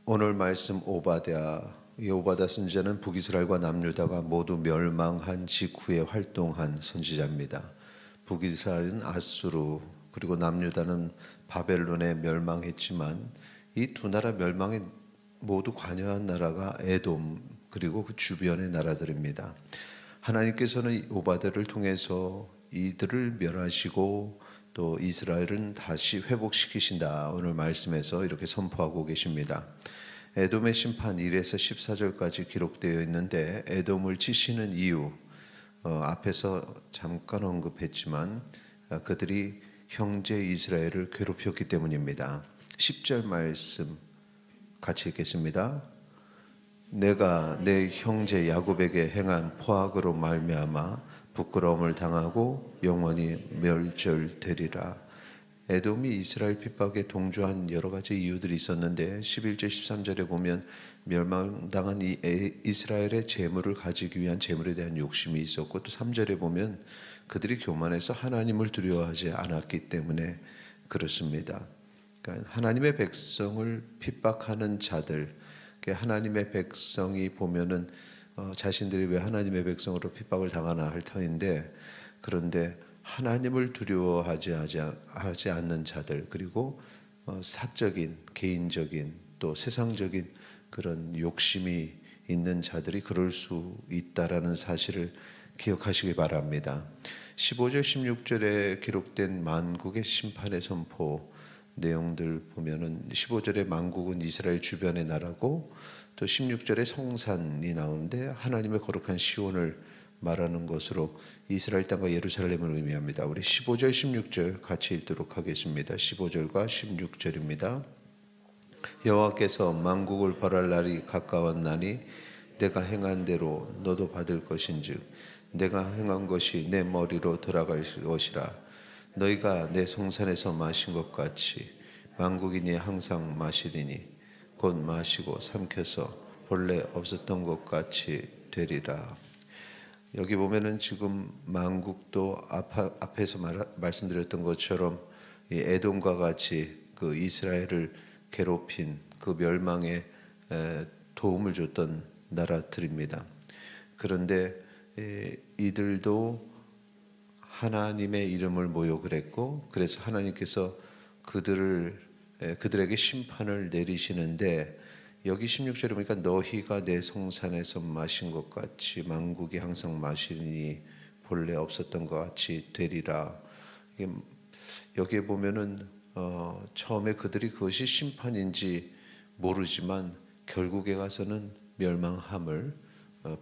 오늘 말씀 오바댜. 이 오바댜 선지자는 북이스라엘과 남유다가 모두 멸망한 직후에 활동한 선지자입니다. 북이스라엘은 아수르 그리고 남유다는 바벨론에 멸망했지만 이 두 나라 멸망에 모두 관여한 나라가 에돔 그리고 그 주변의 나라들입니다. 하나님께서는 오바댜를 통해서 이들을 멸하시고 또 이스라엘은 다시 회복시키신다. 오늘 말씀에서 이렇게 선포하고 계십니다. 에돔의 심판 1에서 14절까지 기록되어 있는데 에돔을 치시는 이유 앞에서 잠깐 언급했지만 그들이 형제 이스라엘을 괴롭혔기 때문입니다. 10절 말씀 같이 읽겠습니다. 내가 내 형제 야곱에게 행한 포악으로 말미암아 부끄러움을 당하고 영원히 멸절되리라. 에돔이 이스라엘 핍박에 동조한 여러 가지 이유들이 있었는데 11절 13절에 보면 멸망당한 이 이스라엘의 재물을 가지기 위한 재물에 대한 욕심이 있었고, 또 3절에 보면 그들이 교만해서 하나님을 두려워하지 않았기 때문에 그렇습니다. 그러니까 하나님의 백성을 핍박하는 자들, 하나님의 백성이 보면은 자신들이 왜 하나님의 백성으로 핍박을 당하나 할 터인데, 그런데 하나님을 두려워하지 않는 자들, 그리고 사적인 개인적인 또 세상적인 그런 욕심이 있는 자들이 그럴 수 있다라는 사실을 기억하시기 바랍니다. 15절 16절에 기록된 만국의 심판의 선포 내용들 보면은 15절에 만국은 이스라엘 주변의 나라고, 또 16절에 성산이 나오는데 하나님의 거룩한 시온을 말하는 것으로 이스라엘 땅과 예루살렘을 의미합니다. 우리 15절 16절 같이 읽도록 하겠습니다. 15절과 16절입니다. 여호와께서 만국을 벌할 날이 가까웠나니 내가 행한 대로 너도 받을 것인즉 내가 행한 것이 내 머리로 돌아갈 것이라. 너희가 내 성산에서 마신 것 같이 만국인이 항상 마시리니 곧 마시고 삼켜서 본래 없었던 것 같이 되리라. 여기 보면은 지금 만국도 앞에서 말씀드렸던 것처럼 이 에돔과 같이 그 이스라엘을 괴롭힌 그 멸망에 도움을 줬던 나라들입니다. 그런데 이들도 하나님의 이름을 모욕을 했고, 그래서 하나님께서 그들에게 심판을 내리시는데, 여기 16절에 보니까 너희가 내 송산에서 마신 것 같이 만국이 항상 마시니 본래 없었던 것 같이 되리라. 여기에 보면은 처음에 그들이 그것이 심판인지 모르지만 결국에 가서는 멸망함을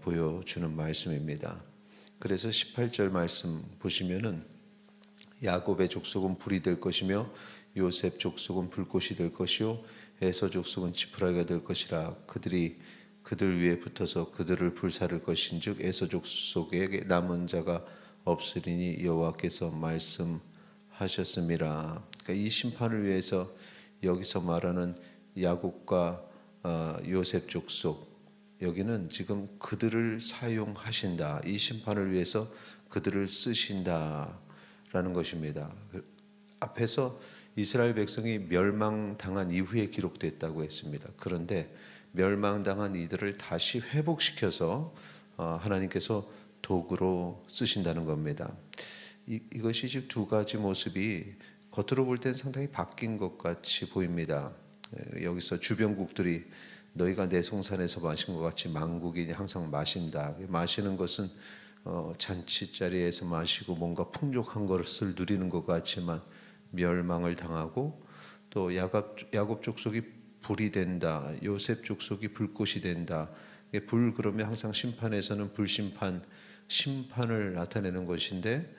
보여주는 말씀입니다. 그래서 18절 말씀 보시면은 야곱의 족속은 불이 될 것이며 요셉 족속은 불꽃이 될 것이요 에서 족속은 지푸라기가 될 것이라. 그들이 그들 위에 붙어서 그들을 불사를 것인즉 에서 족속에 남은 자가 없으리니 여호와께서 말씀하셨음이라. 그러니까 이 심판을 위해서 여기서 말하는 야곱과 요셉 족속, 여기는 지금 그들을 사용하신다, 이 심판을 위해서 그들을 쓰신다라는 것입니다. 앞에서 이스라엘 백성이 멸망당한 이후에 기록됐다고 했습니다. 그런데 멸망당한 이들을 다시 회복시켜서 하나님께서 도구로 쓰신다는 겁니다. 이것이 지금 두 가지 모습이 겉으로 볼 때는 상당히 바뀐 것 같이 보입니다. 여기서 주변국들이 너희가 내 송산에서 마신 것 같이 만국이 항상 마신다. 마시는 것은 잔치자리에서 마시고 뭔가 풍족한 것을 누리는 것 같지만 멸망을 당하고, 또 야곱 족속이 불이 된다, 요셉 족속이 불꽃이 된다. 불 그러면 항상 심판에서는 불심판, 심판을 나타내는 것인데,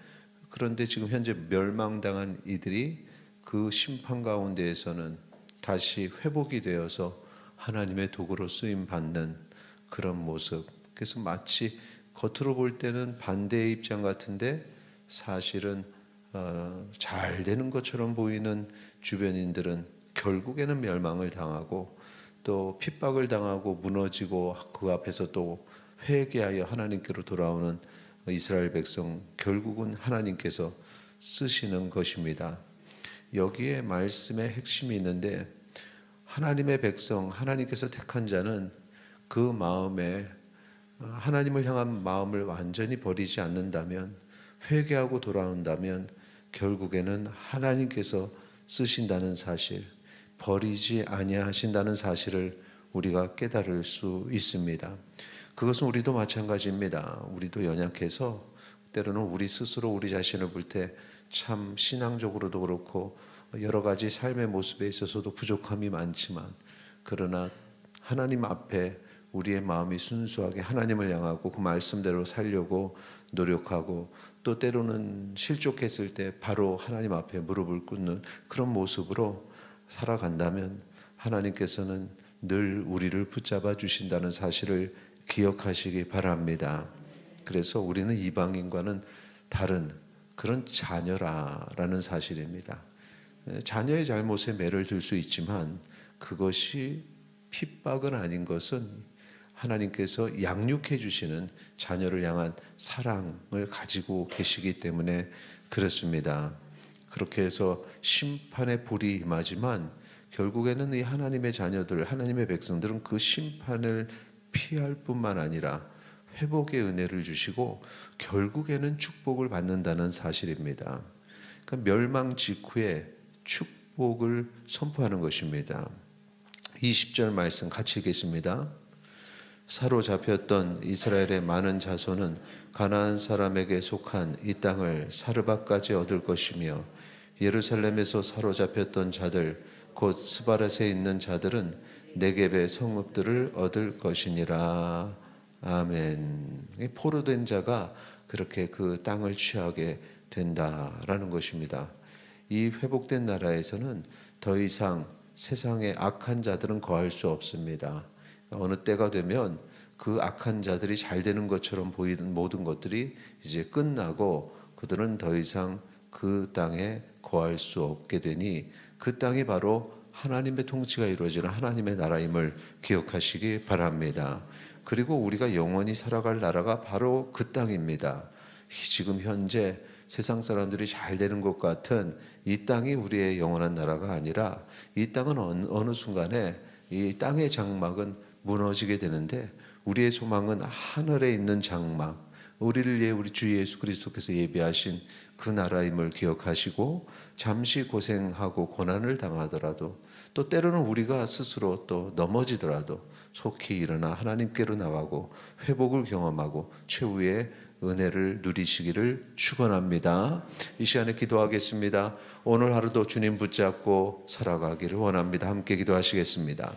그런데 지금 현재 멸망당한 이들이 그 심판 가운데에서는 다시 회복이 되어서 하나님의 도구로 쓰임 받는 그런 모습. 그래서 마치 겉으로 볼 때는 반대의 입장 같은데 사실은 잘 되는 것처럼 보이는 주변인들은 결국에는 멸망을 당하고 또 핍박을 당하고 무너지고 그 앞에서 또 회개하여 하나님께로 돌아오는 이스라엘 백성, 결국은 하나님께서 쓰시는 것입니다. 여기에 말씀의 핵심이 있는데, 하나님의 백성, 하나님께서 택한 자는 그 마음에 하나님을 향한 마음을 완전히 버리지 않는다면, 회개하고 돌아온다면 결국에는 하나님께서 쓰신다는 사실, 버리지 아니하신다는 사실을 우리가 깨달을 수 있습니다. 그것은 우리도 마찬가지입니다. 우리도 연약해서 때로는 우리 스스로 우리 자신을 볼 때 참 신앙적으로도 그렇고 여러 가지 삶의 모습에 있어서도 부족함이 많지만, 그러나 하나님 앞에 우리의 마음이 순수하게 하나님을 향하고 그 말씀대로 살려고 노력하고, 또 때로는 실족했을 때 바로 하나님 앞에 무릎을 꿇는 그런 모습으로 살아간다면 하나님께서는 늘 우리를 붙잡아 주신다는 사실을 기억하시기 바랍니다. 그래서 우리는 이방인과는 다른 그런 자녀라는 사실입니다. 자녀의 잘못에 매를 들 수 있지만 그것이 핍박은 아닌 것은 하나님께서 양육해 주시는 자녀를 향한 사랑을 가지고 계시기 때문에 그렇습니다. 그렇게 해서 심판의 불이 임하지만 결국에는 이 하나님의 자녀들, 하나님의 백성들은 그 심판을 피할 뿐만 아니라 회복의 은혜를 주시고 결국에는 축복을 받는다는 사실입니다. 그러니까 멸망 직후에 축복을 선포하는 것입니다. 20절 말씀 같이 읽겠습니다. 사로잡혔던 이스라엘의 많은 자손은 가나안 사람에게 속한 이 땅을 사르밧까지 얻을 것이며, 예루살렘에서 사로잡혔던 자들 곧 스바랏에 있는 자들은 네겝의 성읍들을 얻을 것이니라. 아멘. 포로된 자가 그렇게 그 땅을 취하게 된다라는 것입니다. 이 회복된 나라에서는 더 이상 세상의 악한 자들은 거할 수 없습니다. 어느 때가 되면 그 악한 자들이 잘 되는 것처럼 보이는 모든 것들이 이제 끝나고 그들은 더 이상 그 땅에 거할 수 없게 되니, 그 땅이 바로 하나님의 통치가 이루어지는 하나님의 나라임을 기억하시기 바랍니다. 그리고 우리가 영원히 살아갈 나라가 바로 그 땅입니다. 지금 현재 세상 사람들이 잘 되는 것 같은 이 땅이 우리의 영원한 나라가 아니라, 이 땅은 어느 순간에 이 땅의 장막은 무너지게 되는데 우리의 소망은 하늘에 있는 장막, 우리를 위해 우리 주 예수 그리스도께서 예비하신 그 나라임을 기억하시고, 잠시 고생하고 고난을 당하더라도, 또 때로는 우리가 스스로 또 넘어지더라도 속히 일어나 하나님께로 나가고 회복을 경험하고 최후의 은혜를 누리시기를 축원합니다. 이 시간에 기도하겠습니다. 오늘 하루도 주님 붙잡고 살아가기를 원합니다. 함께 기도하시겠습니다.